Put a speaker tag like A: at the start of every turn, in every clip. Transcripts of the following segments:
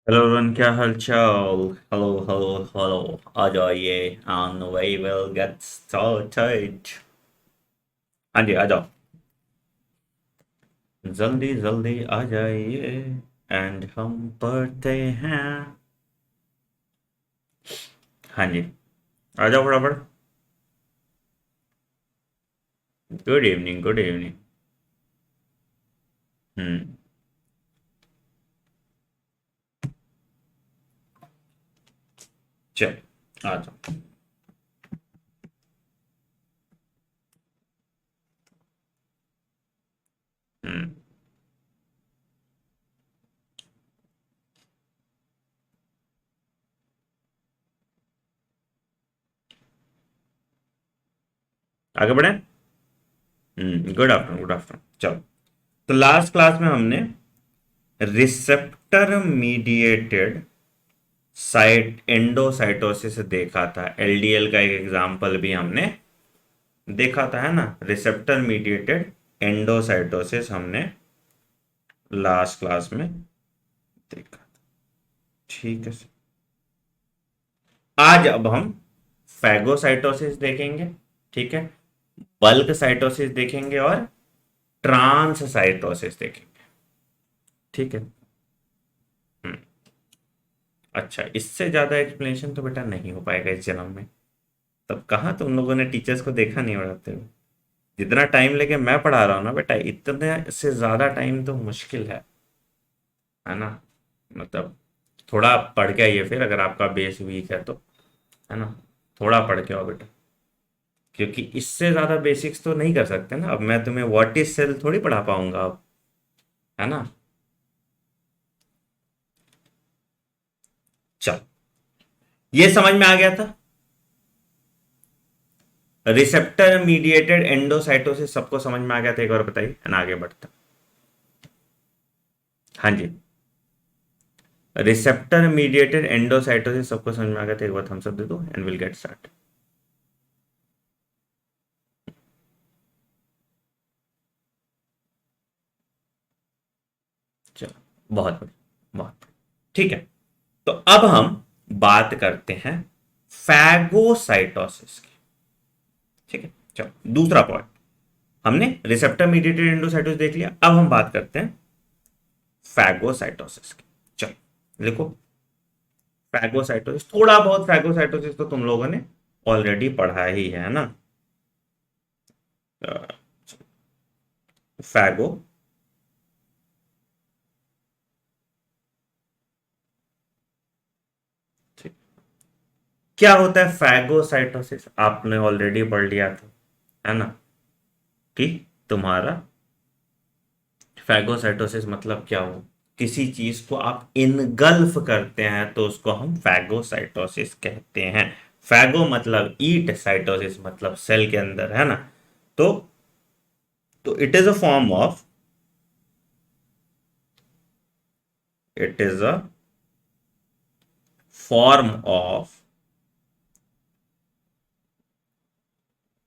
A: Hello run, क्या हाल चाल। Hello hello hello. आ जाइए and we will get started। हाँ जी, आ जाओ। जल्दी जल्दी आ जाइए एंड हम पढ़ते हैं। हाँ जी, आ जाओ फटाफट। Good evening, good evening. हम्म। चल, आ जाओ। हम्म। आगे बढ़े। Good afternoon, good afternoon. चलो, तो लास्ट क्लास में हमने रिसेप्टर मीडिएटेड साइट एंडोसाइटोसिस देखा था। एलडीएल का एक एग्जांपल भी हमने देखा था, है ना। रिसेप्टर मीडिएटेड एंडोसाइटोसिस हमने लास्ट क्लास में देखा था। ठीक है सर। आज अब हम फैगोसाइटोसिस देखेंगे। ठीक है। बल्क साइटोसिस देखेंगे और ट्रांस साइटोसिस देखेंगे। ठीक है। हम्म। अच्छा, इससे ज्यादा एक्सप्लेनेशन तो बेटा नहीं हो पाएगा इस जन्म में। तब कहाँ तुम लोगों ने टीचर्स को देखा नहीं पढ़ाते हुए। जितना टाइम लेके मैं पढ़ा रहा हूँ ना बेटा, इतने से ज्यादा टाइम तो मुश्किल है ना। मतलब थोड़ा पढ़ के आइए फिर, अगर आपका बेस वीक है तो, है ना। थोड़ा पढ़ के आओ बेटा, क्योंकि इससे ज्यादा बेसिक्स तो नहीं कर सकते ना। अब मैं तुम्हें व्हाट इज सेल थोड़ी पढ़ा पाऊंगा अब, है ना। चल, ये समझ में आ गया था। रिसेप्टर मीडिएटेड एंडोसाइटोसिस सबको समझ में आ गया था, एक बार बताइए, है ना। आगे बढ़ता। हाँ जी। रिसेप्टर मीडिएटेड एंडोसाइटोसिस सबको समझ में आ गया था, एक बार थम्स अप दे दो एंड विल गेट स्टार्ट। चलो, बहुत बढ़िया, बहुत बढ़िया। ठीक है। तो अब हम बात करते हैं फैगोसाइटोसिस की। ठीक है। चलो, दूसरा पॉइंट। हमने रिसेप्टर मीडिएटेड एंडोसाइटोसिस देख लिया, अब हम बात करते हैं फैगोसाइटोसिस की। चलो लिखो। फैगोसाइटोसिस, थोड़ा बहुत फैगोसाइटोसिस तो तुम लोगों ने ऑलरेडी पढ़ा ही है ना। फैगो, ठीक। क्या होता है फैगोसाइटोसिस, आपने ऑलरेडी पढ़ लिया था, है ना। कि तुम्हारा फैगोसाइटोसिस मतलब क्या हो, किसी चीज को आप इनगल्फ करते हैं तो उसको हम फैगोसाइटोसिस कहते हैं। फैगो मतलब ईट, साइटोसिस मतलब सेल के अंदर, है ना। तो it is a form of, it is a form of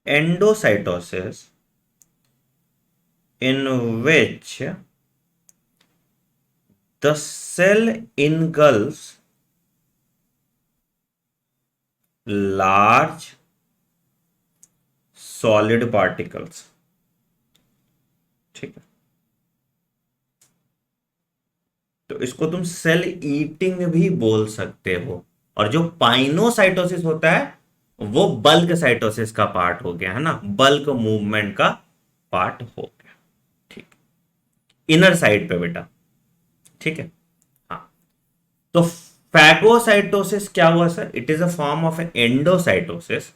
A: endocytosis in which the cell engulfs large solid particles। ठीक है। तो इसको तुम सेल ईटिंग भी बोल सकते हो। और जो पाइनोसाइटोसिस होता है वो बल्क साइटोसिस का पार्ट हो गया, है ना। बल्क मूवमेंट का पार्ट हो गया। ठीक। इनर साइड पे बेटा। ठीक है। हाँ। तो फैगोसाइटोसिस क्या हुआ sir, it is a form of endocytosis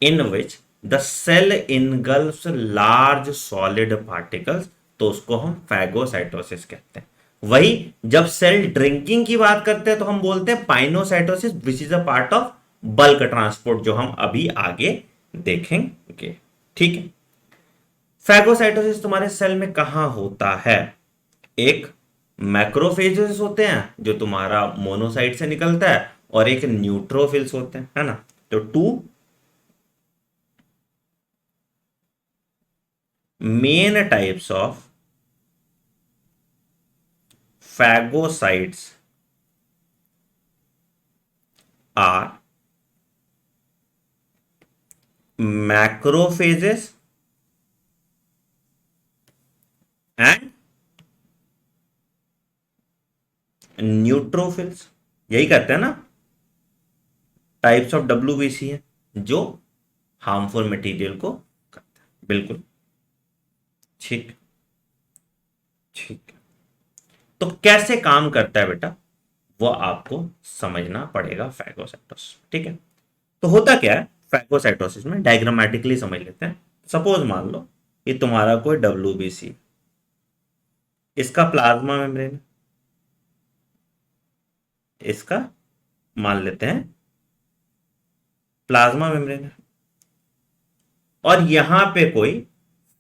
A: in which the cell engulfs large solid particles. तो उसको हम फैगोसाइटोसिस कहते हैं। वही, जब सेल ड्रिंकिंग की बात करते हैं तो हम बोलते हैं pinocytosis, which is a part of bulk transport, जो हम अभी आगे देखेंगे। ठीक है। फैगोसाइटोसिस तुम्हारे सेल में कहां होता है। एक मैक्रोफेजेस होते हैं जो तुम्हारा मोनोसाइट से निकलता है, और एक न्यूट्रोफिल्स होते हैं, है ना। तो two main types of phagocytes are macrophages and neutrophils, यही कहते हैं ना, टाइप्स ऑफ डब्ल्यूबीसी है जो हार्मफुल मटेरियल को करता है। बिल्कुल ठीक। ठीक। तो कैसे काम करता है बेटा, वो आपको समझना पड़ेगा फैगोसाइटोसिस, ठीक है। तो होता क्या है फैगोसाइटोसिस में, डायग्रामेटिकली समझ लेते हैं। सपोज मान लो ये तुम्हारा कोई डब्ल्यूबीसी, इसका प्लाज्मा मेम्ब्रेन, इसका मान लेते हैं प्लाज्मा मेम्ब्रेन, और यहां पे कोई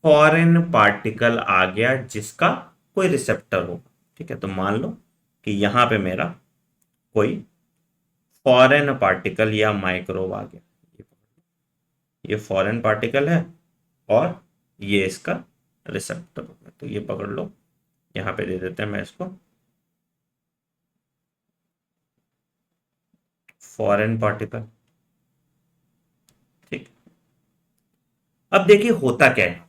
A: फॉरेन पार्टिकल आ गया जिसका कोई रिसेप्टर होगा, ठीक है। तो मान लो कि यहां पे मेरा कोई फॉरेन पार्टिकल या माइक्रोब आ गया, ये फॉरेन पार्टिकल है और ये इसका रिसेप्टर होगा। तो ये पकड़ लो, यहां पे दे देते हैं मैं इसको फॉरेन पार्टिकल, ठीक। अब देखिए होता क्या है,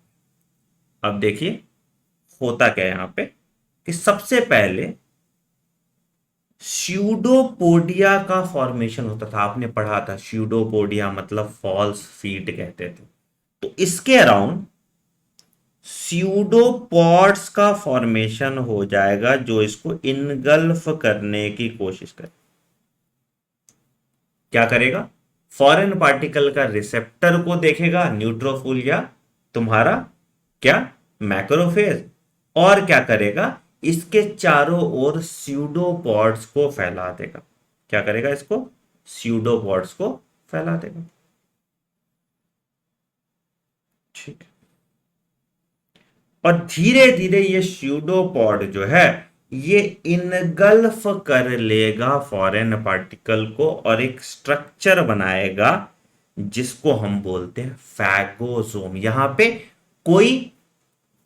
A: अब देखिए होता क्या है यहां पे कि सबसे पहले स्यूडोपोडिया का फॉर्मेशन होता था, आपने पढ़ा था स्यूडोपोडिया मतलब फॉल्स फीट कहते थे। तो इसके अराउंड स्यूडोपॉड्स का फॉर्मेशन हो जाएगा जो इसको इनगल्फ करने की कोशिश करे। क्या करेगा, फॉरेन पार्टिकल का रिसेप्टर को देखेगा, न्यूट्रोफिल या तुम्हारा क्या मैक्रोफेज, और क्या करेगा इसके चारों ओर स्यूडोपॉड्स को फैला देगा। क्या करेगा, इसको स्यूडोपॉड्स को फैला देगा, ठीक। और धीरे धीरे ये स्यूडोपॉड जो है ये इनगल्फ कर लेगा फॉरेन पार्टिकल को और एक स्ट्रक्चर बनाएगा जिसको हम बोलते हैं फैगोसोम। यहां पे कोई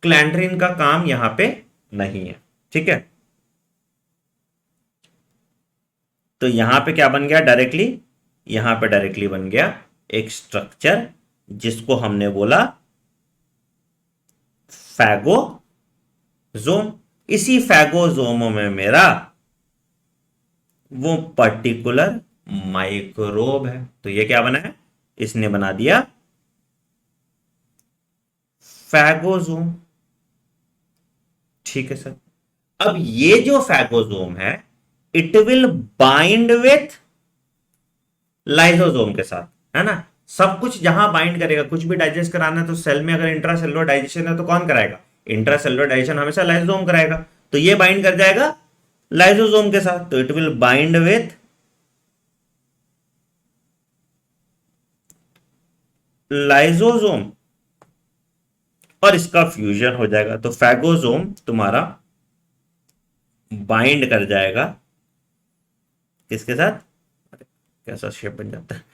A: क्लैंड्रिन का काम यहां पे नहीं है, ठीक है। तो यहां पे क्या बन गया डायरेक्टली, यहां पे डायरेक्टली बन गया एक स्ट्रक्चर जिसको हमने बोला फैगोजोम। इसी फैगोजोम में मेरा वो पर्टिकुलर माइक्रोब है। तो ये क्या बना है, इसने बना दिया फैगोजोम, ठीक है सर। अब ये जो फैगोजोम है it will bind with lysosome के साथ, है ना। सब कुछ जहां बाइंड करेगा, कुछ भी डाइजेस्ट कराना है तो सेल में अगर इंट्रासेलुलर डाइजेशन है तो कौन कराएगा, इंट्रासेलुलर डाइजेशन हमेशा लाइसोसोम कराएगा। तो ये बाइंड कर जाएगा लाइसोसोम के साथ, तो it will bind with lysosome और इसका फ्यूजन हो जाएगा। तो फैगोसोम तुम्हारा बाइंड कर जाएगा किसके साथ, कैसा शेप बन जाता है,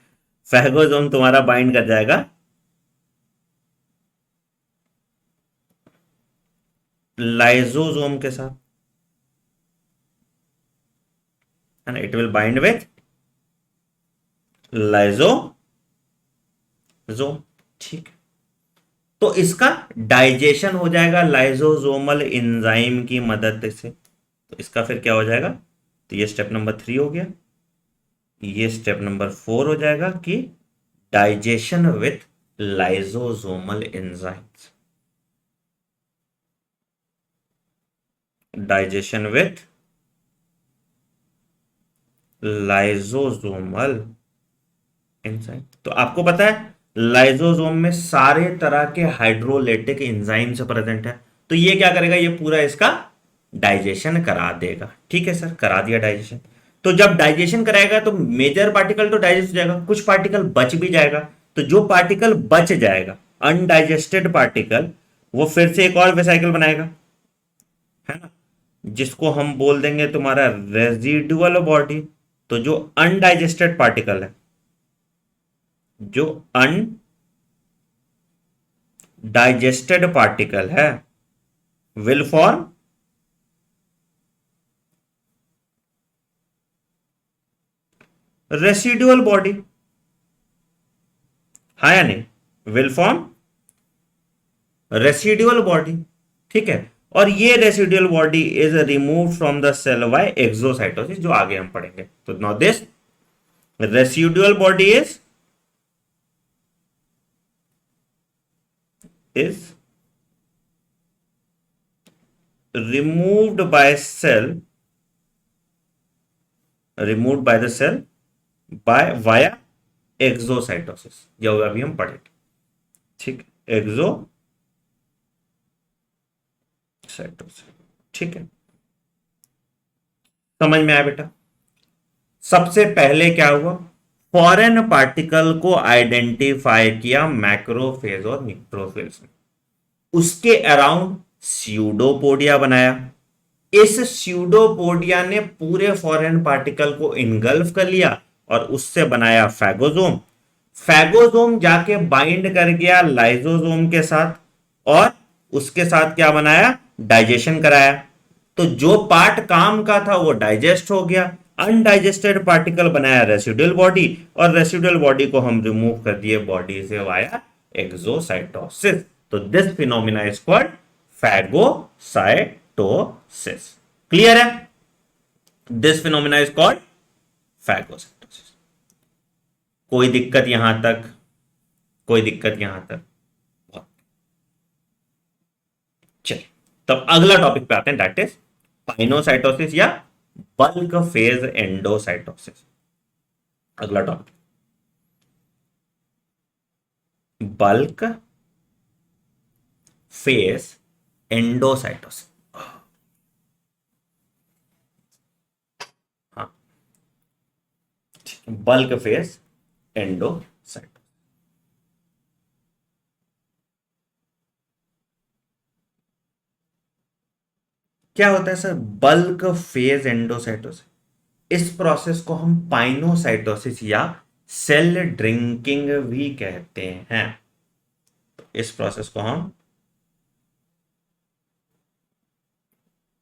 A: फैगोसोम तुम्हारा बाइंड कर जाएगा लाइसोसोम के साथ, है ना। It will bind with lysosome, ठीक। तो इसका डाइजेशन हो जाएगा लाइसोसोमल एंजाइम की मदद से। तो इसका फिर क्या हो जाएगा, तो ये स्टेप नंबर 3 हो गया। ये स्टेप नंबर 4 हो जाएगा कि digestion with lysosomal enzymes, digestion with lysosomal enzyme. तो आपको पता है लाइसोसोम में सारे तरह के हाइड्रोलाइटिक एंजाइम्स प्रेजेंट है। तो ये क्या करेगा, ये पूरा इसका डाइजेशन करा देगा, ठीक है सर, करा दिया डाइजेशन। तो जब डाइजेशन कराएगा तो मेजर पार्टिकल तो डाइजेस्ट हो जाएगा, कुछ पार्टिकल बच भी जाएगा। तो जो पार्टिकल बच जाएगा अनडाइजेस्टेड पार्टिकल, वो फिर से एक और वेसाइकिल बनाएगा, है ना, जिसको हम बोल देंगे तुम्हारा रेजिडुअल बॉडी। तो जो अनडाइजेस्टेड पार्टिकल है, जो अनडाइजेस्टेड पार्टिकल है विल फॉर्म रेसिडुअल बॉडी, हाँ या नहीं, विल फॉर्म रेसिडुअल बॉडी, ठीक है। और ये residual body is remove from the cell by exocytosis, जो आगे हम पढ़ेंगे। तो now this residual body is removed by cell, removed by the cell by via exocytosis, जो अभी हम पढ़ेंगे, ठीक, एक्सोसाइटोसिस, ठीक है। समझ में आया बेटा? सबसे पहले क्या हुआ, फॉरेन पार्टिकल को आइडेंटिफाई किया मैक्रोफेज और न्यूट्रोफिल्स में, उसके अराउंड स्यूडोपोडिया बनाया। इस स्यूडोपोडिया ने पूरे फॉरेन पार्टिकल को इनगल्फ कर लिया और उससे बनाया फैगोजोम। फैगोजोम जाके बाइंड कर गया लाइजोजोम के साथ और उसके साथ क्या बनाया, डाइजेशन कराया। तो जो पार्ट काम का था वो डाइजेस्ट हो गया, अनडाइजेस्टेड पार्टिकल बनाया रेसिडुअल बॉडी, और रेसिडुअल बॉडी को हम रिमूव कर दिए बॉडी से वाया एक्सोसाइटोसिस। तो this phenomena is called phagocytosis. Clear है? This phenomena is called phagocytosis. कोई दिक्कत यहां तक? कोई दिक्कत यहां तक? चलिए, तब अगला टॉपिक पे आते हैं, दैट इज पाइनोसाइटोसिस या बल्क फेज एंडोसाइटोसिस। अगला टॉपिक बल्क फेज एंडोसाइटोसिस। हाँ, बल्क फेज एंडोसाइटोसिस क्या होता है सर? बल्क फेज एंडोसाइटोसिस, इस प्रोसेस को हम पाइनोसाइटोसिस या सेल ड्रिंकिंग भी कहते हैं। तो इस प्रोसेस को हम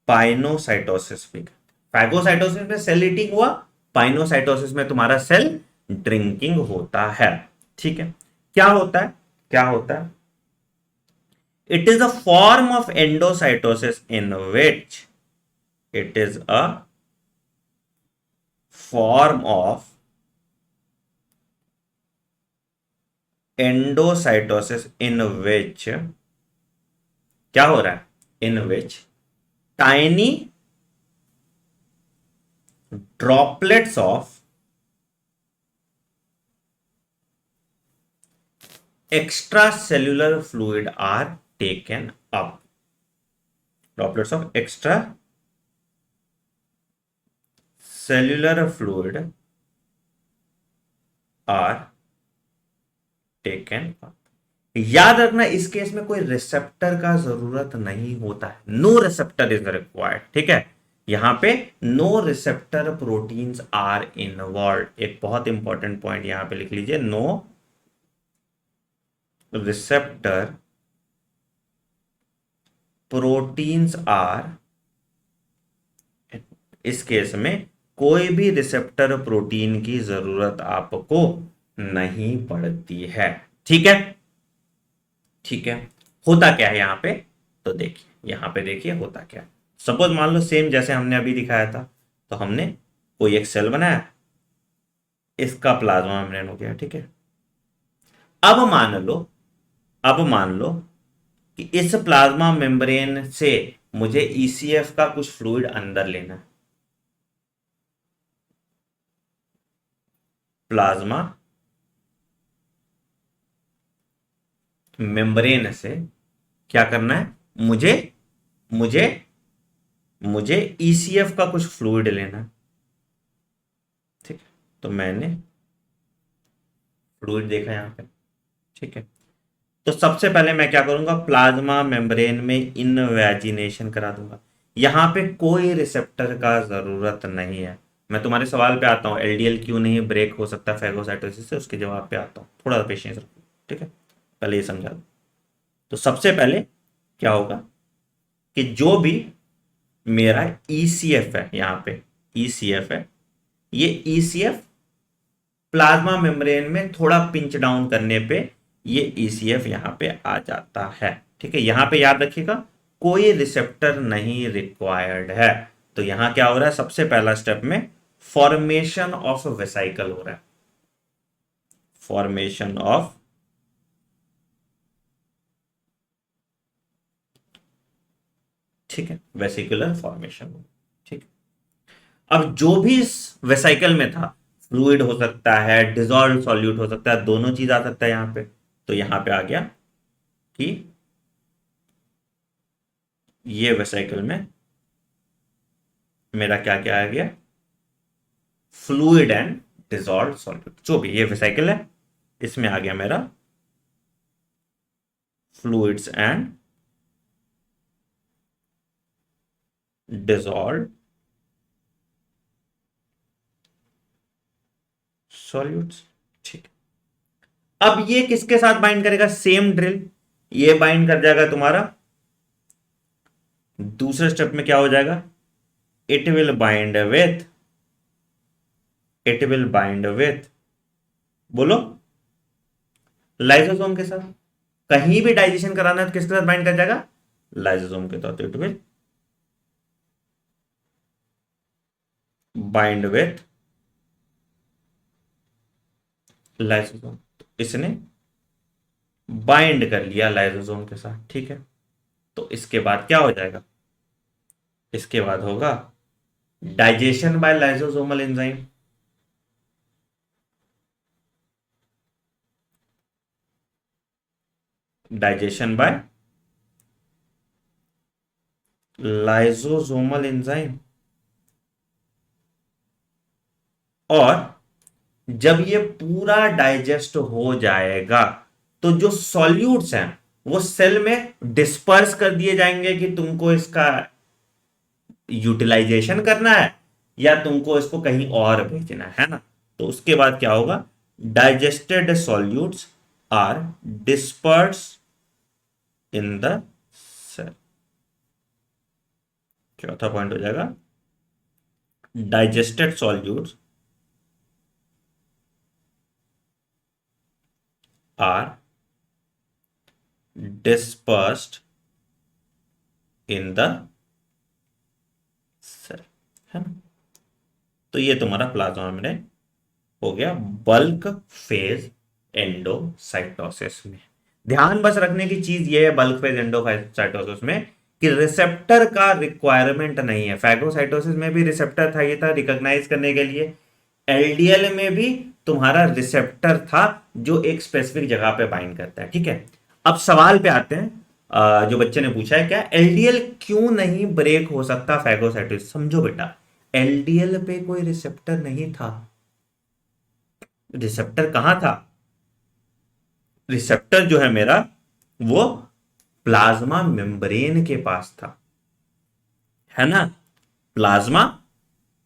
A: पाइनोसाइटोसिस भी कहते हैं। फैगोसाइटोसिस में सेल ईटिंग हुआ, पाइनोसाइटोसिस में तुम्हारा सेल ड्रिंकिंग होता है, ठीक है। क्या होता है, क्या होता है? It is a form of endocytosis in which it is a form of endocytosis in which क्या हो रहा है? In which tiny droplets of extracellular fluid are taken up. Droplets of extracellular fluid are taken up. याद रखना, इस case में कोई receptor का जरूरत नहीं होता है, नो रिसेप्टर इज रिक्वायर्ड, ठीक है। यहां पे no receptor proteins are involve. एक बहुत इंपॉर्टेंट पॉइंट यहां पे लिख लीजिए, नो रिसेप्टर प्रोटीन्स आर, इस केस में कोई भी रिसेप्टर प्रोटीन की जरूरत आपको नहीं पड़ती है, ठीक है। ठीक है, होता क्या है यहां पे? तो देखिए, यहां पे देखिए होता क्या है। सपोज मान लो सेम जैसे हमने अभी दिखाया था, तो हमने कोई एक सेल बनाया, इसका प्लाज्मा मेम्ब्रेन हो गया, ठीक है। अब मान लो, अब मान लो कि इस प्लाज्मा मेम्ब्रेन से मुझे ईसीएफ का कुछ फ्लूइड अंदर लेना है। प्लाज्मा मेम्ब्रेन से क्या करना है? मुझे मुझे मुझे ईसीएफ का कुछ फ्लूइड लेना है, ठीक है। तो मैंने फ्लूइड देखा यहां पे, ठीक है। तो सबसे पहले मैं क्या करूंगा? प्लाज्मा मेम्ब्रेन में इनवैजिनेशन करा दूंगा। यहां पे कोई रिसेप्टर का जरूरत नहीं है। मैं तुम्हारे सवाल पे आता हूं, एलडीएल क्यों नहीं ब्रेक हो सकता फैगोसाइटोसिस से, उसके जवाब पे आता हूं, थोड़ा पेशेंस रखो, ठीक है। पहले ये समझा दो। तो सबसे पहले क्या होगा कि जो भी मेरा ईसीएफ है, यहां पे ईसीएफ है, ये ईसीएफ प्लाज्मा मेम्ब्रेन में थोड़ा पिंच डाउन करने पे ये ईसीएफ यहां पे आ जाता है। ठीक है, यहां पे याद रखिएगा कोई रिसेप्टर नहीं रिक्वायर्ड है। तो यहां क्या हो रहा है, सबसे पहला स्टेप में फॉर्मेशन ऑफ वेसाइकल हो रहा है, फॉर्मेशन ऑफ, ठीक है, वेसिकुलर फॉर्मेशन। ठीक, अब जो भी इस वेसाइकल में था, फ्लूइड हो सकता है, डिजॉल्व सॉल्यूट हो सकता है, दोनों चीज आ सकता है यहां पे। तो यहां पे आ गया कि ये वेसाइकल में मेरा क्या क्या आ गया, फ्लूइड एंड डिजॉल्व सॉल्यूट, जो भी ये वेसाइकल है इसमें आ गया मेरा फ्लूइड्स एंड डिजॉल्व सॉल्यूट्स। ठीक, अब ये किसके साथ बाइंड करेगा, सेम ड्रिल, ये बाइंड कर जाएगा तुम्हारा, दूसरे स्टेप में क्या हो जाएगा, it will bind with, it will bind with, बोलो, लाइसोसोम के साथ। कहीं भी डाइजेशन कराना है तो किसके साथ बाइंड कर जाएगा, लाइसोसोम के साथ। It will bind with lysosome, इसने बाइंड कर लिया लाइसोसोम के साथ। ठीक है, तो इसके बाद क्या हो जाएगा, इसके बाद होगा digestion bye lysosomal enzyme. Digestion bye lysosomal enzyme, और जब ये पूरा डाइजेस्ट हो जाएगा तो जो सॉल्यूट्स हैं वो सेल में डिस्पर्स कर दिए जाएंगे कि तुमको इसका यूटिलाइजेशन करना है या तुमको इसको कहीं और भेजना है ना। तो उसके बाद क्या होगा, digested solutes are disperse in the cell. चौथा पॉइंट हो जाएगा, digested solutes are dispersed in the cell, है ना। तो ये तुम्हारा प्लाज्मा मेम्ब्रेन हो गया बल्क फेज एंडोसाइटोसिस में। ध्यान बस रखने की चीज ये है बल्क फेज एंडोसाइटोसिस में कि रिसेप्टर का रिक्वायरमेंट नहीं है। फैगोसाइटोसिस में भी रिसेप्टर था, ये था रिकॉग्नाइज करने के लिए। एलडीएल में भी तुम्हारा रिसेप्टर था जो एक स्पेसिफिक जगह पे बाइंड करता है। ठीक है, अब सवाल पे आते हैं, जो बच्चे ने पूछा है क्या एलडीएल क्यों नहीं ब्रेक हो सकता फैगोसाइटोसिस। समझो बेटा, एलडीएल पे कोई रिसेप्टर नहीं था। रिसेप्टर कहां था, रिसेप्टर जो है मेरा वो प्लाज्मा मेम्ब्रेन के पास था, है ना। प्लाज्मा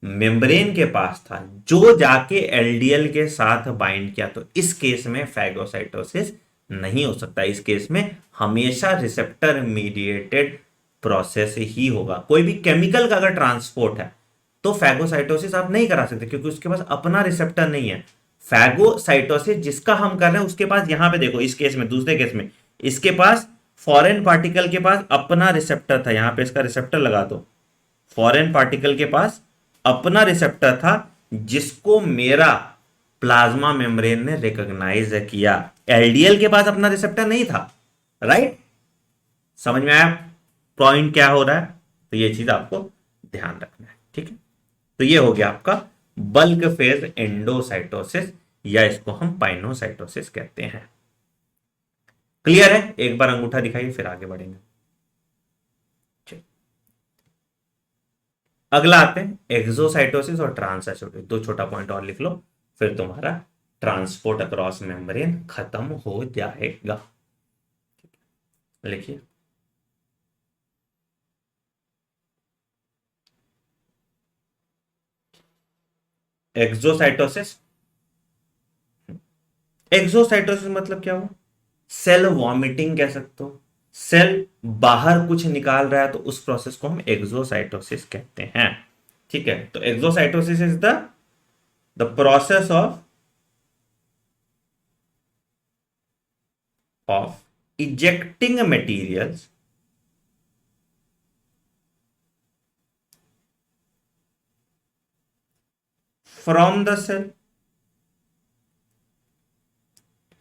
A: मेम्ब्रेन के पास था जो जाके एलडीएल के साथ बाइंड किया। तो इस केस में फैगोसाइटोसिस नहीं हो सकता। इस केस में हमेशा रिसेप्टर मीडिएटेड प्रोसेस ही होगा। कोई भी केमिकल का अगर ट्रांसपोर्ट है तो फैगोसाइटोसिस आप नहीं करा सकते क्योंकि उसके पास अपना रिसेप्टर नहीं है। फैगोसाइटोसिस जिसका हम कर रहे हैं उसके पास, यहां पे देखो इस केस में, दूसरे केस में इसके पास फॉरेन पार्टिकल के पास अपना रिसेप्टर था। यहां पे इसका रिसेप्टर लगा दो, फॉरेन पार्टिकल के पास अपना रिसेप्टर था जिसको मेरा प्लाज्मा मेम्ब्रेन ने रिकॉग्नाइज किया। एलडीएल के पास अपना रिसेप्टर नहीं था, राइट। समझ में आया पॉइंट क्या हो रहा है। तो ये चीज आपको ध्यान रखना है, ठीक है। तो ये हो गया आपका बल्क फेज एंडोसाइटोसिस, या इसको हम पाइनोसाइटोसिस कहते हैं। क्लियर है, एक बार अंगूठा दिखाइए फिर आगे बढ़ेंगे। अगला आते हैं एक्सोसाइटोसिस और ट्रांससाइटोसिस। दो छोटा पॉइंट और लिख लो, फिर तुम्हारा ट्रांसपोर्ट अक्रॉस मेम्ब्रेन खत्म हो जाएगा। लिखिए, एक्सोसाइटोसिस। एक्सोसाइटोसिस मतलब क्या हुआ, सेल वॉमिटिंग कह सकते हो। सेल बाहर कुछ निकाल रहा है तो उस प्रोसेस को हम एक्सोसाइटोसिस कहते हैं। ठीक है, तो exocytosis is the process of of ejecting materials from the cell,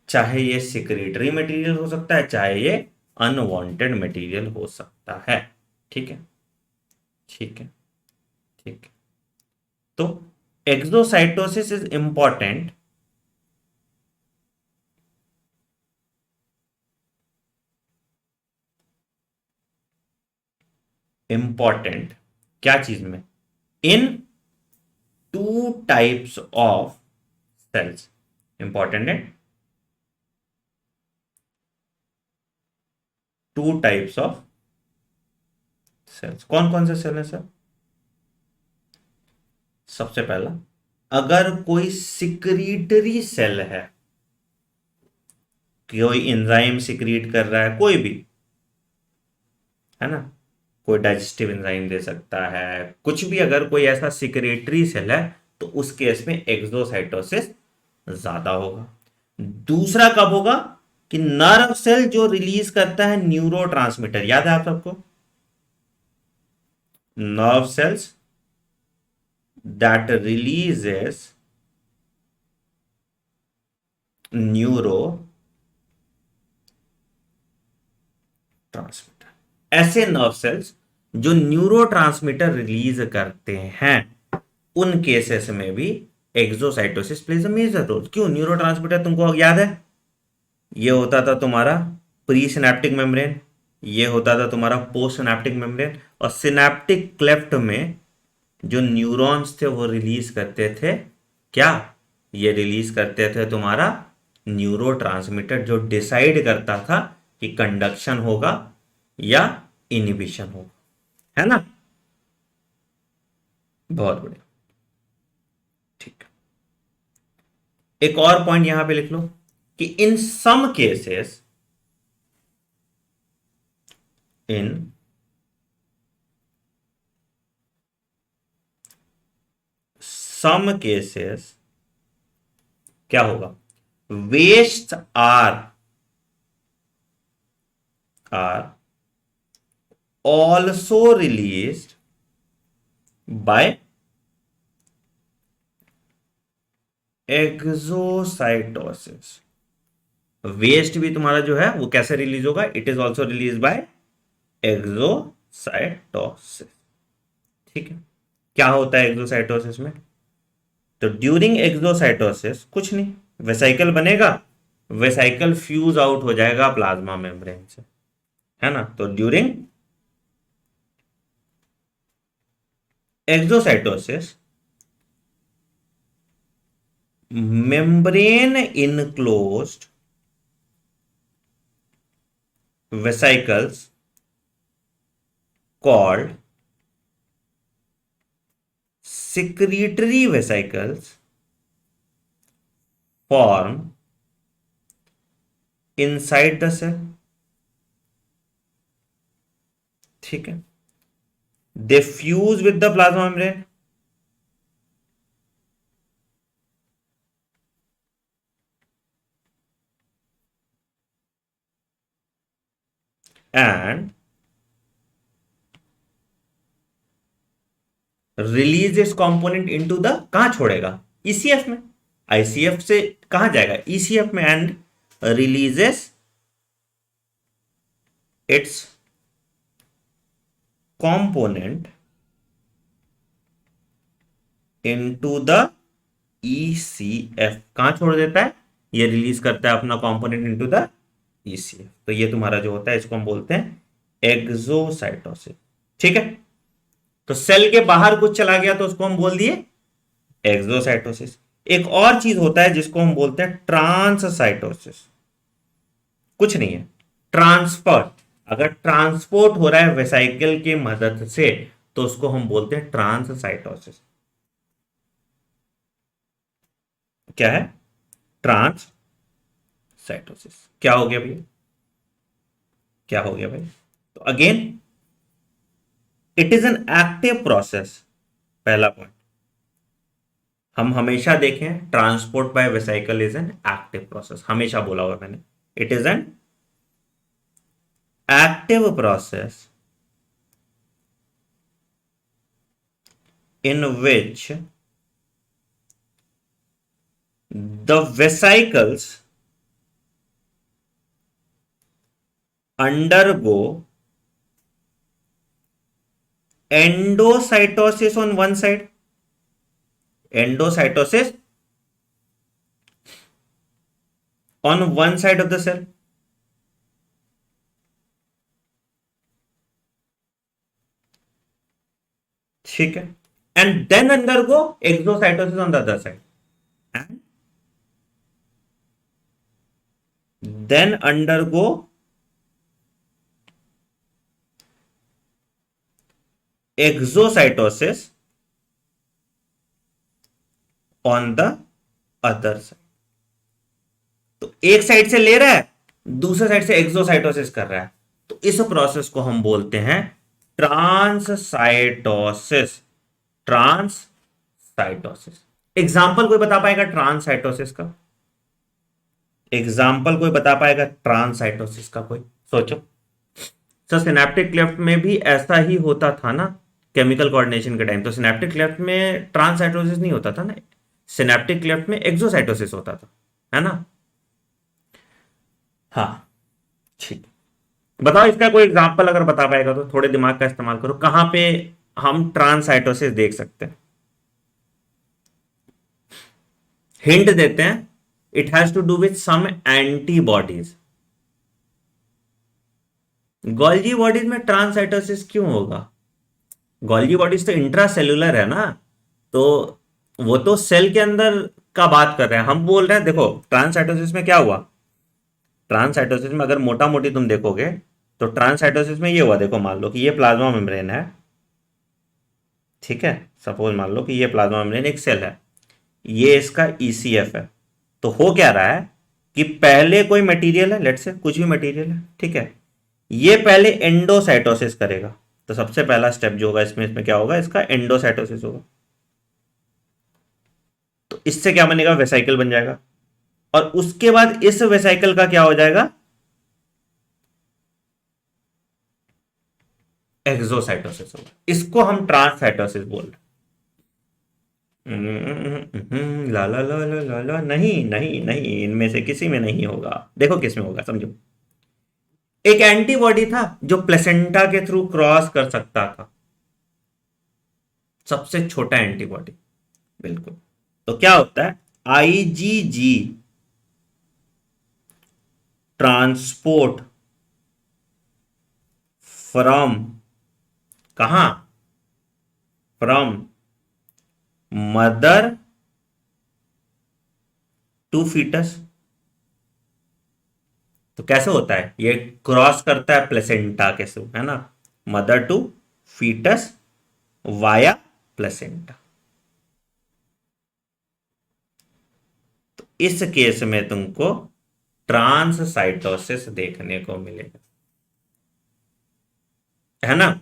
A: चाहे ये सिक्रेटरी मटेरियल हो सकता है, चाहे ये अनवांटेड मटेरियल हो सकता है। ठीक है, ठीक है, ठीक है। तो एक्सोसाइटोसिस इज इंपॉर्टेंट इंपॉर्टेंट क्या चीज में? In two types of cells. Important है टू टाइप्स ऑफ सेल्स। कौन कौन से सेल है सर? सबसे पहला, अगर कोई सिक्रीटरी सेल है, कोई एंजाइम सिक्रीट कर रहा है, कोई भी, है ना, कोई डाइजेस्टिव एंजाइम दे सकता है, कुछ भी, अगर कोई ऐसा सिक्रेटरी सेल है तो उस केस में एक्सोसाइटोसिस ज्यादा होगा। दूसरा कब होगा? कि नर्व सेल जो रिलीज करता है न्यूरोट्रांसमीटर, याद है आप सबको? Nerve cells that releases neurotransmitter, ऐसे नर्व सेल्स जो न्यूरोट्रांसमीटर रिलीज करते हैं, उन केसेस में भी exocytosis plays a major role. क्यों? न्यूरोट्रांसमीटर तुमको याद है, ये होता था तुम्हारा प्री सिनेप्टिक मेम्ब्रेन, ये होता था तुम्हारा पोस्ट सिनेप्टिक मेम्ब्रेन, और सिनेप्टिक क्लेफ्ट में जो न्यूरॉन्स थे वो रिलीज करते थे क्या? ये रिलीज करते थे तुम्हारा न्यूरोट्रांसमीटर जो डिसाइड करता था कि कंडक्शन होगा या इनिबिशन होगा, है ना? बहुत बढ़िया, ठीक। एक और पॉइंट यहां पे लिख लो कि इन सम केसेस, इन सम केसेस क्या होगा? Waste are also released by exocytosis. Waste भी तुम्हारा जो है वो कैसे रिलीज होगा? It is also release by exocytosis. ठीक है, क्या होता है एक्सोसाइटोसिस में? तो ड्यूरिंग एक्सोसाइटोसिस कुछ नहीं, वेसाइकल बनेगा, वेसाइकल फ्यूज आउट हो जाएगा प्लाज्मा मेम्ब्रेन से, है ना? तो during exocytosis membrane enclosed vesicles called secretory vesicles form inside the cell। ठीक है, they fuse with the plasma membrane and release its component into the, कहां छोड़ेगा? ईसीएफ में। आईसीएफ से कहां जाएगा? ईसीएफ में, and releases its component into the ECF। कहां छोड़ देता है? ये रिलीज करता है अपना कंपोनेंट इनटू द ECF। तो ये तुम्हारा जो होता है इसको हम बोलते हैं एक्सोसाइटोसिस। ठीक है, तो सेल के बाहर कुछ चला गया तो उसको हम बोल दिए एक्सोसाइटोसिस। एक और चीज होता है जिसको हम बोलते हैं ट्रांससाइटोसिस। कुछ नहीं है, ट्रांसफर। अगर ट्रांसपोर्ट हो रहा है वेसाइकल की मदद से तो उसको हम बोलते हैं ट्रांससाइटोसिस। क्या है? ट्रांससाइटोसिस। क्या हो गया भैया? क्या हो गया भाई? तो again, it is an active process. पहला पॉइंट हम हमेशा देखें, transport bye vesicle is an active process, हमेशा बोला हुआ मैंने, it is an active process in which the vesicles undergo endocytosis on one side, endocytosis on one side of the cell, ठीक है, and then undergo exocytosis on the other side, and then undergo exocytosis on the other side. तो एक side से ले रहा है, दूसरे side से एक्सोसाइटोसिस कर रहा है, तो इस प्रोसेस को हम बोलते हैं ट्रांससाइटोसिस, ट्रांससाइटोसिस। एग्जाम्पल कोई बता पाएगा ट्रांससाइटोसिस का? एग्जाम्पल कोई बता पाएगा ट्रांससाइटोसिस का? कोई सोचो। सर सिनेप्टिक क्लेफ्ट में भी ऐसा ही होता था ना, केमिकल कोऑर्डिनेशन के टाइम। तो सिनेप्टिक क्लेफ्ट में ट्रांससाइटोसिस नहीं होता था ना, सिनेप्टिक क्लेफ्ट में एक्सोसाइटोसिस होता था, है ना? हाँ, ठीक। बताओ इसका कोई एग्जांपल अगर बता पाएगा तो, थोड़े दिमाग का इस्तेमाल करो, कहां पे हम ट्रांससाइटोसिस देख सकते हैं? हिंट देते हैं, it has to do with some antibodies. Golgi bodies में ट्रांससाइटोसिस क्यों होगा? गोल्जी बॉडीज तो इंट्रासेलुलर है ना, तो वो तो सेल के अंदर का बात कर रहे हैं। हम बोल रहे हैं देखो ट्रांससाइटोसिस में क्या हुआ, ट्रांससाइटोसिस में अगर मोटा मोटी तुम देखोगे तो ट्रांससाइटोसिस में ये हुआ, देखो मान लो कि ये प्लाज्मा मेम्ब्रेन है, ठीक है, सपोज मान लो कि ये प्लाज्मा मेम्ब्रेन एक सेल है, ये इसका ईसीएफ है। तो हो क्या रहा है कि पहले कोई मटेरियल है, लेट्स से कुछ भी मटेरियल है, ठीक है, ये पहले एंडोसाइटोसिस करेगा। तो सबसे पहला स्टेप जो होगा इसमें इसमें क्या होगा, इसका एंडोसाइटोसिस होगा। तो इससे क्या बनेगा, वेसाइकल बन जाएगा, और उसके बाद इस वेसाइकल का क्या हो जाएगा, एक्सोसाइटोसिस होगा। इसको हम ट्रांससाइटोसिस बोल रहे हैं। ला ला ला ला ला ला, नहीं नहीं नहीं, इनमें से किसी में नहीं होगा। देखो किस में होगा, समझो। एक एंटीबॉडी था जो प्लेसेंटा के थ्रू क्रॉस कर सकता था, सबसे छोटा एंटीबॉडी, बिल्कुल। तो क्या होता है, आईजीजी ट्रांसपोर्ट फ्रॉम, कहां, फ्रॉम मदर टू फीटस। तो कैसे होता है, ये क्रॉस करता है प्लेसेंटा के थ्रू, है ना, mother to foetus via placenta. तो इस केस में तुमको ट्रांससाइटोसिस देखने को मिलेगा, है ना,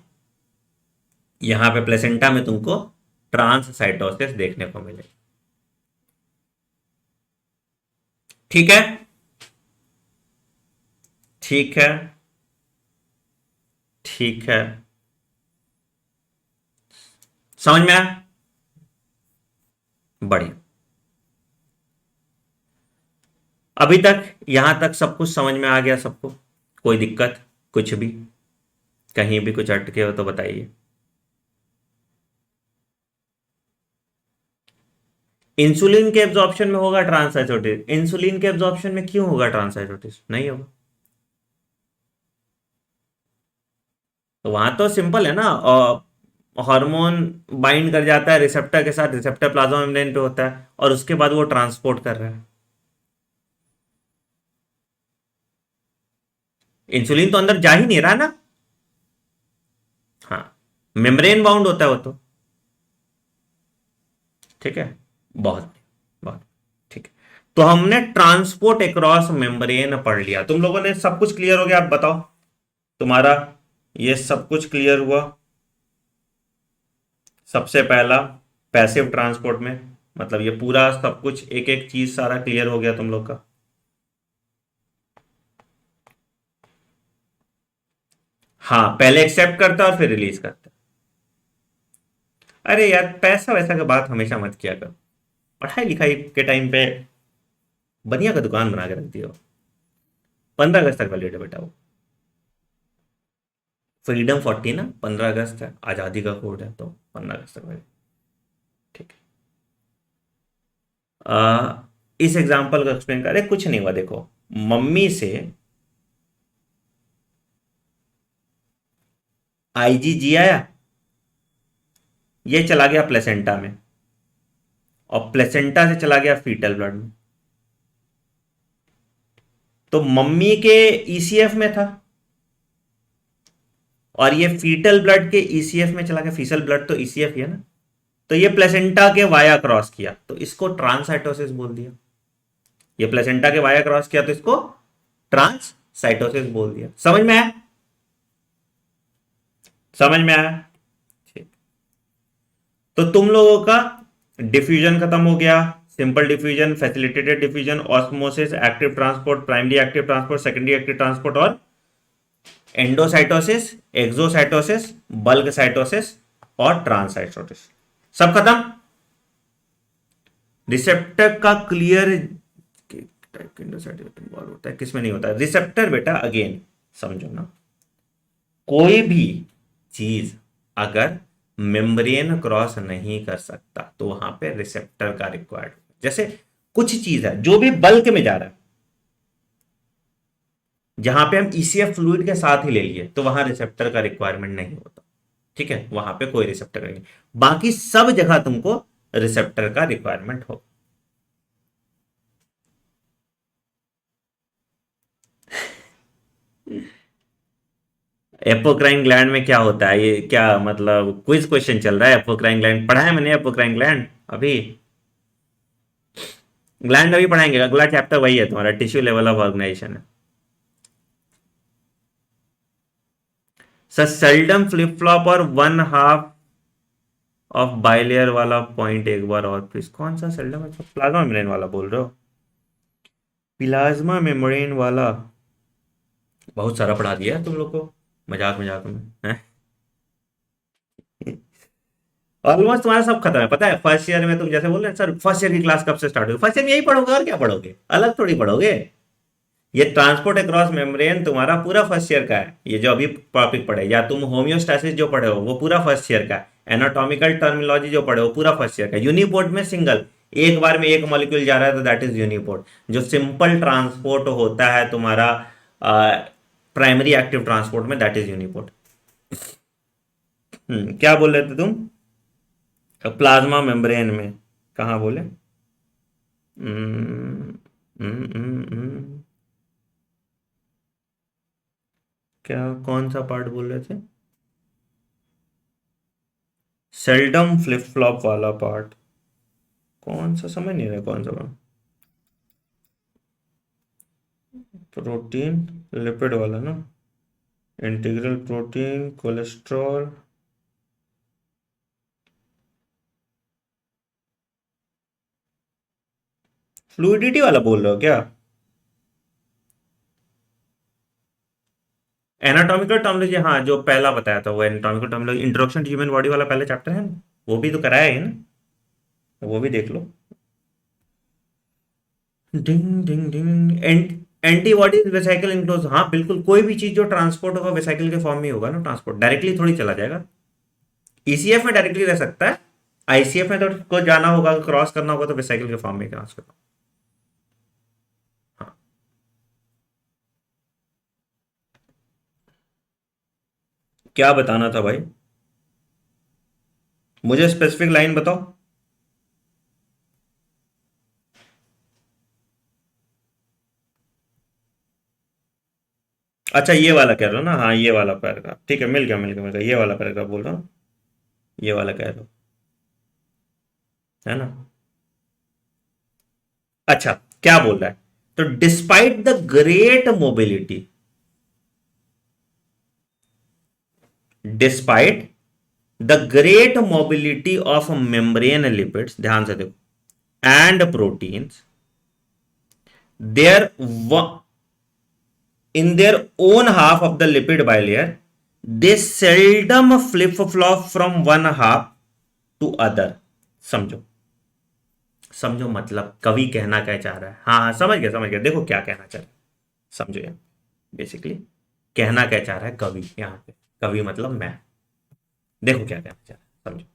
A: यहां पे प्लेसेंटा में तुमको ट्रांससाइटोसिस देखने को मिलेगा, ठीक है, ठीक है, ठीक है, समझ में आया? बढ़िया। अभी तक यहां तक सब कुछ समझ में आ गया सबको? कोई दिक्कत, कुछ भी, कहीं भी कुछ अटके हो तो बताइए। इंसुलिन के एब्जॉर्प्शन में होगा ट्रांससाइटोसिस, इंसुलिन के एब्जॉर्प्शन में क्यों होगा ट्रांससाइटोसिस? नहीं होगा। तो वहां तो सिंपल है ना, हार्मोन बाइंड कर जाता है रिसेप्टर के साथ, रिसेप्टर प्लाज्मा मेम्ब्रेन पे होता है, और उसके बाद वो ट्रांसपोर्ट कर रहा है। इंसुलिन तो अंदर जा ही नहीं रहा ना, हाँ, मेम्ब्रेन बाउंड होता है वो तो, ठीक है, बहुत बहुत ठीक है। तो हमने ट्रांसपोर्ट अक्रॉस मेम्ब्रेन पढ़ लिया, तुम लोगों ने सब कुछ क्लियर हो गया? आप बताओ, तुम्हारा ये सब कुछ क्लियर हुआ? सबसे पहला पैसिव ट्रांसपोर्ट में, मतलब ये पूरा सब कुछ एक एक चीज सारा क्लियर हो गया तुम लोग का? हाँ, पहले एक्सेप्ट करता है और फिर रिलीज करता है। अरे यार, पैसा वैसा की बात हमेशा मत किया करो। पढ़ाई लिखाई के टाइम पे बढ़िया का दुकान बना के रख दियो। 15 अगस्त तक वैलिड है बेटा वो। फ्रीडम 40 ना, 15 अगस्त है, आजादी का कोड है, तो 15 अगस्त तक वैलिड। ठीक है। इस एग्जाम्पल को एक्सप्लेन करें, कुछ नहीं हुआ, देखो। मम्मी से आईजीजी आया, ये चला गया प्लेसेंटा में, और प्लेसेंटा से चला गया फीटल ब्लड में। तो मम्मी के ईसीएफ में था, और ये फीटल ब्लड के ईसीएफ में चला गया। फीसल ब्लड तो ईसीएफ ही है ना। तो ये प्लेसेंटा के वाया क्रॉस किया, तो इसको ट्रांससाइटोसिस बोल दिया। ये प्लेसेंटा के वाया क्रॉस किया, तो इसको ट्रांससाइटोसिस बोल दिया। समझ में आया? समझ में आया? ठीक। तो तुम लोगों का डिफ्यूजन खत्म हो गया। Simple diffusion, facilitated diffusion, osmosis, active transport, primary active transport, secondary active transport, और एंडोसाइटोसिस, एक्सोसाइटोसिस, बल्क साइटोसिस, और ट्रांससाइटोसिस। सब खत्म। रिसेप्टर का क्लियर टाइप के एंडोसाइटोसिस इन्वॉल्व होता है, किसमें नहीं होता है? रिसेप्टर बेटा, अगेन समझो ना, कोई भी चीज अगर मेम्ब्रेन क्रॉस नहीं कर सकता तो वहां पे रिसेप्टर का रिक्वायर्ड। जैसे कुछ चीज है जो भी बल्क में जा रहा है, जहां पे हम ईसीएफ फ्लूइड के साथ ही ले लिए, तो वहां रिसेप्टर का रिक्वायरमेंट नहीं होता। ठीक है, वहां पे कोई रिसेप्टर नहीं। बाकी सब जगह तुमको रिसेप्टर का रिक्वायरमेंट हो। एपोक्राइन ग्लैंड में क्या होता है? ये क्या मतलब क्विज क्वेश्चन चल रहा है? एपोक्राइन ग्लैंड पढ़ा है मैंने, एपोक्राइन ग्लैंड अभी। ग्लैंड अभी पढ़ाएंगे, अगला चैप्टर वही है तुम्हारा, टिश्यू लेवल ऑफ ऑर्गेनाइजेशन है। सर सेल्डम फ्लिप फ्लॉप और 1/2 ऑफ बाइलेयर वाला पॉइंट एक बार और प्लीज। कौन सा सेल्डम है? प्लाज्मा मेम्ब्रेन वाला बोल रहे हो? प्लाज्मा मेम्ब्रेन वाला बहुत सारा पढ़ा दिया है तुम लोग को, मजाक मजाक में है। ऑलमोस्ट तुम्हारा सब खत्म है, पता है। फर्स्ट ईयर में तुम जैसे बोल रहे हैं सर फर्स्ट ईयर की क्लास कब से स्टार्ट होगी, फर्स्ट ईयर में यही पढ़ोगे, और क्या पढ़ोगे? अलग थोड़ी पढ़ोगे। ये ट्रांसपोर्ट अक्रॉस मेम्ब्रेन तुम्हारा पूरा फर्स्ट ईयर का है। ये जो अभी टॉपिक पढ़े, या तुम होम्योस्टैसिस जो पढ़े हो वो पूरा फर्स्ट ईयर का है। एनाटॉमिकल टर्मिनोलॉजी जो पढ़े हो पूरा फर्स्ट ईयर का। यूनिपोर्ट में सिंगल एक बार में एक मॉलिक्यूल जा रहा है तो दैट इज यूनिपोर्ट। जो सिंपल ट्रांसपोर्ट होता है तुम्हारा प्राइमरी एक्टिव ट्रांसपोर्ट में, दैट इज यूनिपोर्ट। क्या बोल रहे थे तुम? प्लाज्मा मेम्ब्रेन में कहाँ बोले? हम्म, हम्म, क्या, कौन सा पार्ट बोल रहे थे? सेल्डम फ्लिप फ्लॉप वाला पार्ट कौन सा, समझ नहीं रहा कौन सा पार्ट। प्रोटीन लिपिड वाला ना, इंटीग्रल प्रोटीन, कोलेस्ट्रॉल। फ्लूइडिटी वाला बोल रहे हो क्या? एनाटॉमिकल टर्मिनोलॉजी, हाँ, जो पहला बताया था वो anatomical terminology, introduction to human body वाला पहले चैप्टर है ना, वो भी तो कराया है ना, वो भी देख लो। डिंग डिंग डिंग। एंटीबॉडी वेसाइकल इनक्लोज, हाँ बिल्कुल, कोई भी चीज जो ट्रांसपोर्ट होगा वेसाइकल के फॉर्म में होगा ना। ट्रांसपोर्ट डायरेक्टली थोड़ी चला जाएगा। ईसीएफ में डायरेक्टली रह सकता है, आईसीएफ में तो को जाना होगा, क्रॉस करना होगा, तो वेसाइकल के फॉर्म में क्रॉस करना। हाँ। क्या बताना था भाई? मुझे स्पेसिफिक लाइन बताओ। अच्छा, ये वाला कह रहे हो ना? हाँ, ये वाला पैराग्राफ, ठीक है, मिल गया मिल गया मिल गया, ये वाला पैराग्राफ बोल रहा हूँ। ये वाला कह रहे हो, है ना? अच्छा, क्या बोल रहा है? तो despite the great mobility, despite the great mobility of membrane lipids, ध्यान से देखो, and proteins, there in their own half of the lipid bilayer, they seldom flip flop from one half to other. समझो, समझो मतलब कवि कहना क्या चाह रहा है। हाँ हाँ, समझ गया समझ गया। देखो क्या कहना चाह रहा है, समझो यार। बेसिकली कहना क्या चाह रहा है कवि यहाँ पे, कवि मतलब मैं। देखो क्या कहना चाह रहा है, समझो।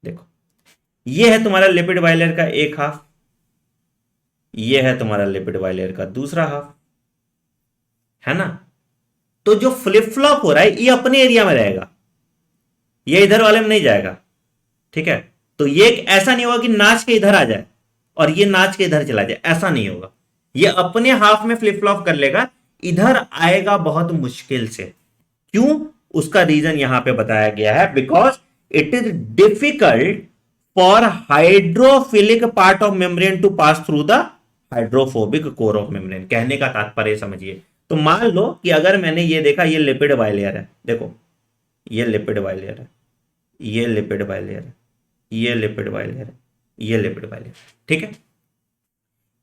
A: देखो, ये है तुम्हारा लिपिड बाइलेयर का एक हाफ, ये है तुम्हारा लिपिड बाइलेयर का दूसरा हाफ, है ना। तो जो फ्लिप फ्लॉप हो रहा है ये अपने एरिया में रहेगा, ये इधर वाले में नहीं जाएगा, ठीक है। तो ये ऐसा नहीं होगा कि नाच के इधर आ जाए और ये नाच के इधर चला जाए, ऐसा नहीं होगा। ये अपने हाफ में फ्लिप फ्लॉप कर लेगा, इधर आएगा बहुत मुश्किल से। क्यों? उसका रीजन यहां पे बताया गया है, because it is difficult for hydrophilic part of membrane to pass through the hydrophobic core of membrane. कहने का तात्पर्य समझिए। तो मान लो कि अगर मैंने ये देखा, ये लिपिड बाइलेयर है, देखो ये लिपिड बाइलेयर है, ये लिपिड बाइलेयर है, ये लिपिड बाइलेयर है, ये लिपिड बाइलेयर, ठीक है।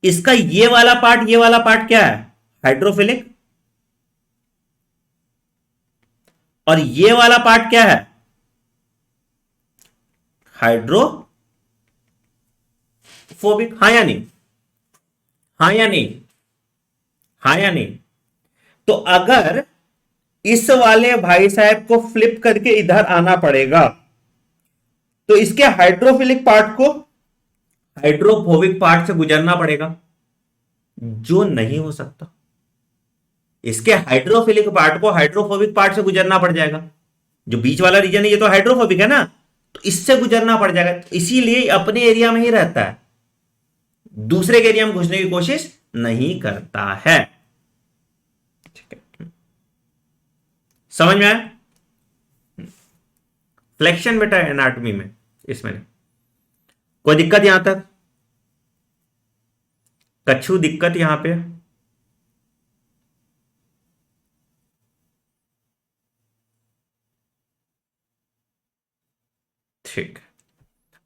A: इसका ये वाला पार्ट, ये वाला पार्ट क्या है? हाइड्रोफिलिक। और ये वाला पार्ट क्या है? हाइड्रोफोबिक। हाँ या नहीं? हाँ या नहीं? हाँ या नहीं? तो अगर इस वाले भाई साहब को फ्लिप करके इधर आना पड़ेगा, तो इसके हाइड्रोफिलिक पार्ट को हाइड्रोफोबिक पार्ट से गुजरना पड़ेगा, जो नहीं हो सकता। इसके हाइड्रोफिलिक पार्ट को हाइड्रोफोबिक पार्ट से गुजरना पड़ जाएगा। जो बीच वाला रीजन है ये तो हाइड्रोफोबिक है ना, तो इससे गुजरना पड़ जाएगा। तो इसीलिए अपने एरिया में ही रहता है, दूसरे के एरिया में घुसने की कोशिश नहीं करता है। ठीक है, समझ में आया? फ्लेक्शन बेटा एनाटॉमी में, इसमें कोई दिक्कत यहां तक? कछु दिक्कत यहां पे? ठीक।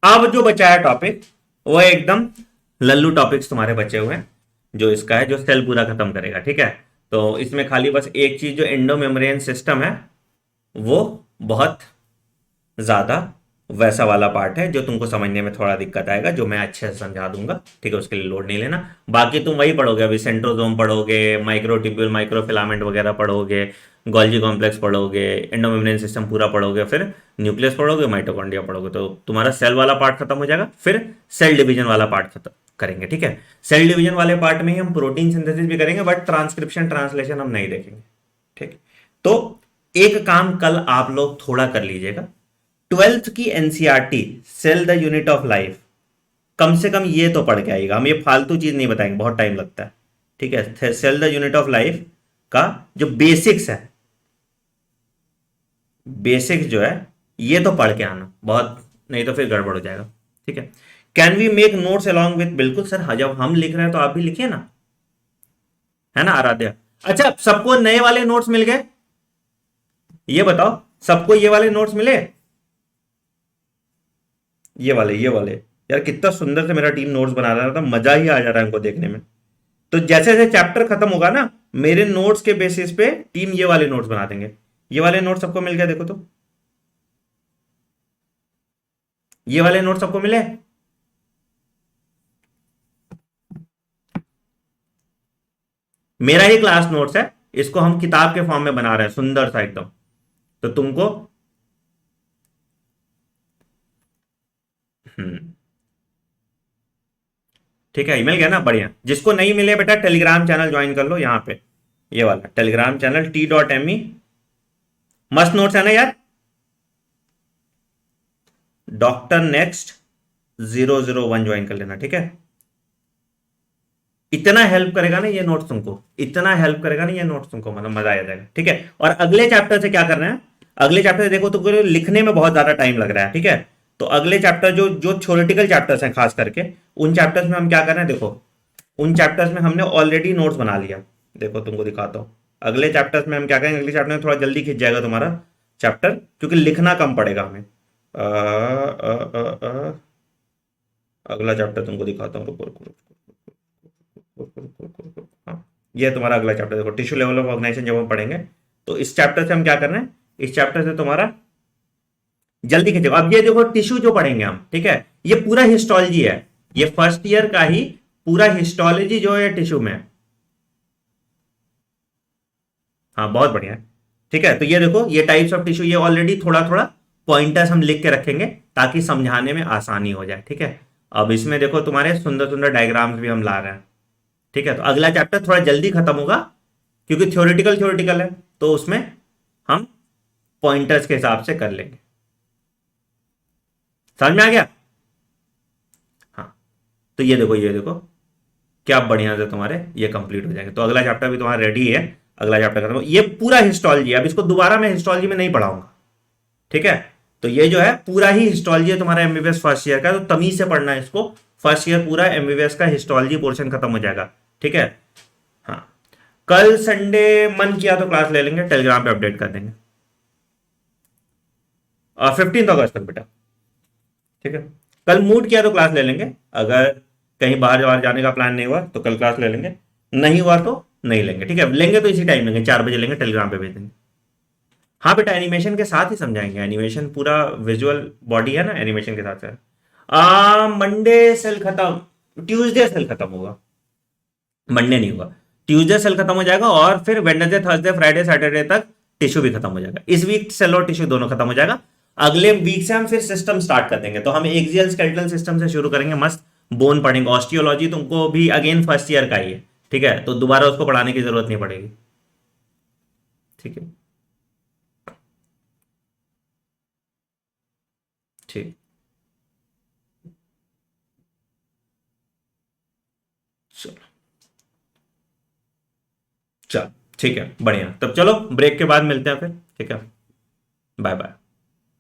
A: अब जो बचा है टॉपिक, वो एकदम लल्लू टॉपिक्स तुम्हारे बचे हुए हैं। जो इसका है, जो सेल पूरा खत्म करेगा, ठीक है। तो इसमें खाली बस एक चीज, जो एंडो मेम्ब्रेन सिस्टम है, वो बहुत ज्यादा वैसा वाला पार्ट है जो तुमको समझने में थोड़ा दिक्कत आएगा, जो मैं अच्छे से समझा दूंगा, ठीक है। उसके लिए लोड नहीं लेना। बाकी तुम वही पढ़ोगे, अभी सेंट्रोसोम पढ़ोगे, माइक्रोट्यूब्यूल माइक्रोफिलामेंट वगैरह पढ़ोगे, गोल्जी कॉम्प्लेक्स पढ़ोगे, एंडोमेम्ब्रेन सिस्टम पूरा पढ़ोगे, फिर न्यूक्लियस पढ़ोगे, माइटोकॉन्ड्रिया पढ़ोगे। तो तुम्हारा सेल वाला पार्ट खत्म हो जाएगा, फिर सेल डिवीजन वाला पार्ट खत्म करेंगे, ठीक है। सेल डिवीजन वाले पार्ट में ही हम प्रोटीन सिंथेसिस भी करेंगे, बट ट्रांसक्रिप्शन ट्रांसलेशन हम नहीं देखेंगे, ठीक। तो एक काम कल आप लोग थोड़ा कर लीजिएगा, ट्वेल्थ की NCERT cell the unit of life, कम से कम ये तो पढ़ के आएगा। हम ये फालतू चीज नहीं बताएंगे, बहुत टाइम लगता है, ठीक है। Cell the unit of life का जो बेसिक्स है, बेसिक्स जो है, ये तो पढ़ के आना बहुत, नहीं तो फिर गड़बड़ हो जाएगा, ठीक है। Can we make notes along with? बिल्कुल सर, जब हम लिख रहे हैं तो आप भी लिखिए ना, है ना आराध्या। अच्छा, सबको नए वाले नोट्स मिल गए? ये बताओ, सबको ये वाले नोट्स मिले? ये वाले यार, कितना सुंदर से मेरा टीम नोट्स बना रहा था, मजा ही आ जा रहा है इनको देखने में। तो जैसे जैसे चैप्टर खत्म होगा ना, मेरे नोट्स के बेसिस पे टीम ये वाले नोट्स बना देंगे। ये वाले नोट्स सबको मिल गया, देखो तो, ये वाले नोट्स सबको मिले? मेरा ही क्लास नोट्स है, इसको हम किताब के फॉर्म में बना रहे हैं, सुंदर सा एकदम। तो तुमको, हम्म, ठीक है, मिल गया ना, बढ़िया। जिसको नहीं मिले बेटा, टेलीग्राम चैनल ज्वाइन कर लो यहाँ पे, ये वाला टेलीग्राम चैनल t.me। मस्त नोट्स है ना यार। डॉक्टर नेक्स्ट 001 ज्वाइन कर लेना, ठीक है। इतना हेल्प करेगा ना ये नोट्स तुमको, इतना हेल्प करेगा ना ये नोट्स तुमको, मतलब मजा आ जाएगा, ठीक है। और अगले चैप्टर से क्या करना है, अगले चैप्टर से देखो, तुमको लिखने में बहुत ज्यादा टाइम लग रहा है, ठीक है। तो अगले चैप्टर, जो जो थ्योरेटिकल चैप्टर्स हैं खास करके, उन चैप्टर्स में हम क्या कर रहे हैं, देखो उन चैप्टर्स में हमने ऑलरेडी नोट्स बना लिया। देखो तुमको दिखाता हूँ, अगले चैप्टर्स में हम क्या करेंगे, अगले चैप्टर में थोड़ा जल्दी खिंच जाएगा तुम्हारा चैप्टर, क्योंकि लिखना कम पड़ेगा हमें। अगला चैप्टर तुमको दिखाता हूँ, रुको रुको रुको रुको रुको रुको रुको रुको रुको, हाँ। ये तुम्हारा अगला चैप्टर देखो, टिश्यू लेवल ऑफ ऑर्गेनाइजेशन जब हम पढ़ेंगे, तो इस चैप्टर से हम क्या कर रहे हैं, इस चैप्टर से तुम्हारा जल्दी खींचेगा। अब ये देखो टिश्यू जो पढ़ेंगे हम, ठीक है, ये पूरा हिस्टोलॉजी है, ये फर्स्ट ईयर का ही पूरा हिस्टोलॉजी जो है टिश्यू में। हाँ बहुत बढ़िया है। ठीक है, तो ये देखो ये टाइप्स ऑफ टिश्यू, ये ऑलरेडी थोड़ा थोड़ा पॉइंटर्स हम लिख के रखेंगे ताकि समझाने में आसानी हो जाए। ठीक है, अब इसमें देखो तुम्हारे सुंदर सुंदर डायग्राम्स भी हम ला रहे हैं। ठीक है, तो अगला चैप्टर थोड़ा जल्दी खत्म होगा क्योंकि थ्योरेटिकल थ्योरेटिकल है, तो उसमें हम पॉइंटर्स के हिसाब से कर लेंगे। समझ में आ गया? हाँ, तो ये देखो क्या बढ़िया से तुम्हारे ये कंप्लीट हो जाएंगे। तो अगला चैप्टर भी तुम्हारा रेडी है, अगला चैप्टर खत्म, ये पूरा हिस्टोलॉजी है। अब इसको दोबारा मैं हिस्टोलॉजी में नहीं पढ़ाऊंगा। ठीक है, तो ये जो है पूरा ही हिस्टोलॉजी है तुम्हारा एमबीबीएस फर्स्ट ईयर का, तो तमीज से पढ़ना है इसको। फर्स्ट ईयर पूरा एमबीबीएस का हिस्टोलॉजी पोर्शन खत्म हो जाएगा। ठीक है, हाँ, कल संडे मन किया तो क्लास ले लेंगे, टेलीग्राम पे अपडेट कर देंगे। 15 अगस्त तक बेटा। ठीक है, कल मूड किया तो क्लास ले लेंगे, अगर कहीं बाहर बाहर जाने का प्लान नहीं हुआ तो कल क्लास ले लेंगे, नहीं हुआ तो नहीं लेंगे। ठीक है, लेंगे तो इसी टाइम लेंगे, 4 बजे लेंगे, टेलीग्राम पे भेज देंगे। हाँ बेटा, एनिमेशन के साथ ही समझाएंगे, एनिमेशन पूरा विजुअल बॉडी है ना, एनिमेशन के साथ है। मंडे सेल खत्म, ट्यूसडे सेल खत्म होगा, मंडे नहीं होगा। ट्यूसडे सेल खत्म हो जाएगा और फिर वेडनेसडे थर्सडे फ्राइडे सैटरडे तक टिश्यू भी खत्म हो जाएगा। इस वीक सेल और टिश्यू दोनों खत्म हो जाएगा। अगले वीक से हम फिर सिस्टम स्टार्ट कर देंगे, तो हम एक्सियल स्केलेटल सिस्टम से शुरू करेंगे, मस्त बोन पढ़ेंगे। ऑस्टियोलॉजी तुमको भी अगेन फर्स्ट ईयर का ही है, ठीक है, तो दोबारा उसको पढ़ाने की जरूरत नहीं पड़ेगी। ठीक है, ठीक, चलो, चलो ठीक है, बढ़िया, तब चलो ब्रेक के बाद मिलते हैं फिर। ठीक है, बाय बाय।